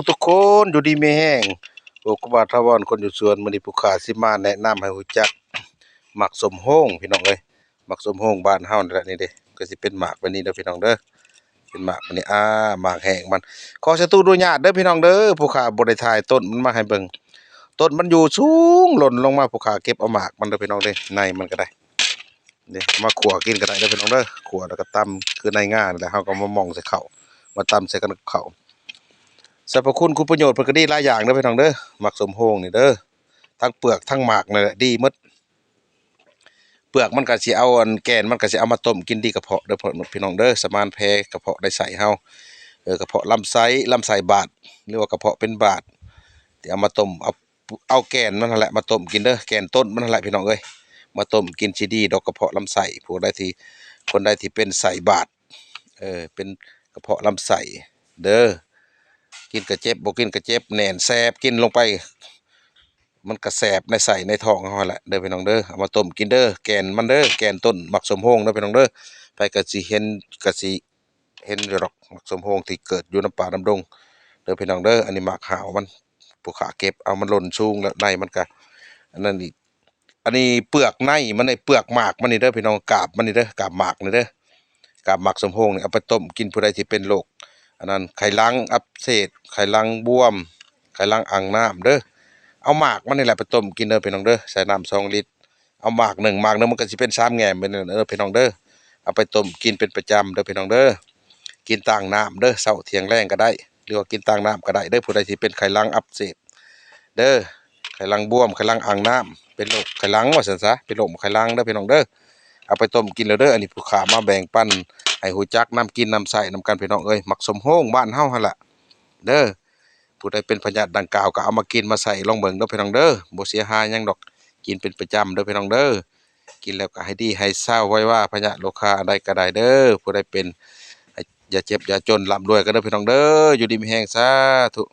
ทุกคนอยู่ดีมีแห้งโอ้กบาทาวรคนอยู่สวนมื้อนี้ผู้ข้าสิมาแนะนำให้รู้จักหมากสมโฮ้งพี่น้องเอ้ยหมากสมโฮ้งบ้านเฮานี่แหละนี่เด้ก็สิเป็นหมากแบบนี้เด้อพี่น้องเด้อเป็นหมากแบบนี้หมากแห้งมันขอสตูดูญาติเด้อพี่น้องเด้อผู้ข้าบ่ได้ถ่ายต้นมันมาให้เบิ่งต้นมันอยู่สูงหล่นลงมาผู้ข้าเก็บเอาหมากมันเด้อพี่น้องเด้อในมันก็ได้นี่เอามาขั่วกินก็ได้เด้อพี่น้องเด้อขั่วแล้วก็ตำคือในง่านี่แหละเฮาก็มาม่องใส่ข้าวมาตำใส่กันกับข้าว สรรพคุณคุณประโยชน์เพิ่นก็ดีหลายอย่างเด้อพี่น้องเด้อหมักสมโฮงนี่เด้อทั้งเปลือกทั้งหมากนี่แหละดีหมดเปลือกมันก็สิเอาอันแกนมันก็สิเอามาต้มกินดีกระเพาะเด้อพี่น้องเด้อสมานแพกระเพาะได้ใส่เฮากระเพาะลำไส้บาดหรือว่ากระเพาะเป็นบาดที่เอามาต้มเอาแกนมันนั่นแหละมาต้มกินเด้อแกนต้นมันนั่นแหละพี่น้องเอ้ยมาต้มกินสิดีดอกกระเพาะลำไส้ผู้ใดที่คนใดที่เป็นไส้บาดเป็นกระเพาะลำไส้เด้อกินก็เจ็บบ่กินก็เจ็บแน่นแสบกินลงไป มันก็แสบในไส้ในท้องเฮาแหละเด้อพี่น้องเด้อเอามาต้มกินเด้อแกนมันเด้อแกนต้นหมักสมโฮงเด้อพี่น้องเด้อไปก็สิเห็นอยู่ดอกหมักสมโฮงที่เกิดอยู่น้ำป่าน้ำดงเด้อพี่น้องเด้ออันนี้หมากหาวมันผู้ขาเก็บเอามันหล่นสูงแล้วในมันก็อันนั้นอีกอันนี้เปลือกในมันไอ้เปลือกหมากมันนี่เด้อพี่น้องกาบมันนี่เด้อกาบหมากนี่เด้อกาบหมากสมโฮงนี่เอาไปต้มกินผู้ใดที่เป็นโรคอันนั้นไขลังอักเสบไขลังบวมไขลังอ่างน้ำเด้อ เอาหมากมันนี่แหละไปต้มกินเด้อพี่น้องเด้อใส่น้ำ2 ลิตรเอาหมากหนึ่งมันก็สิเป็น3 แง่มเป็นพี่น้องเด้อเอาไปต้มกินเป็นประจำเด้อพี่น้องเด้อกินต่างน้ำเด้อเช้าเที่ยงแลงก็ได้หรือว่ากินต่างน้ำก็ได้เด้อผู้ใดที่เป็นไขลังอักเสบเด้อไขลังบวมไขลังอ่างน้ำเป็นโรคไขลังว่าซั่นซะเป็นโรคไขลังเด้อพี่น้องเด้อเอาไปต้มกินแล้วเด้ออันนี้ผู้ขามาแบ่งปันให้ฮู้จักน้ำกินน้ำใส่น้ำกันพี่น้องเอ้ยมักสมโฮงบ้านเฮาหั่นล่ะเด้อ ผู้ใดเป็นพยาธิดังกล่าวก็เอามากินมาใส่ลองเบิ่งเด้อพี่น้องเด้อบ่เสียหายหยังดอกกินเป็นประจำเด้อพี่น้องเด้อกินแล้วก็ให้ดีให้เศร้าไว้ว่าพยาธิโรคาใดก็ได้เด้อผู้ใดเป็นอย่าเจ็บอย่าจนร่ำรวยกันเด้อพี่น้องเด้ออยู่ดีมีแรงสาธุ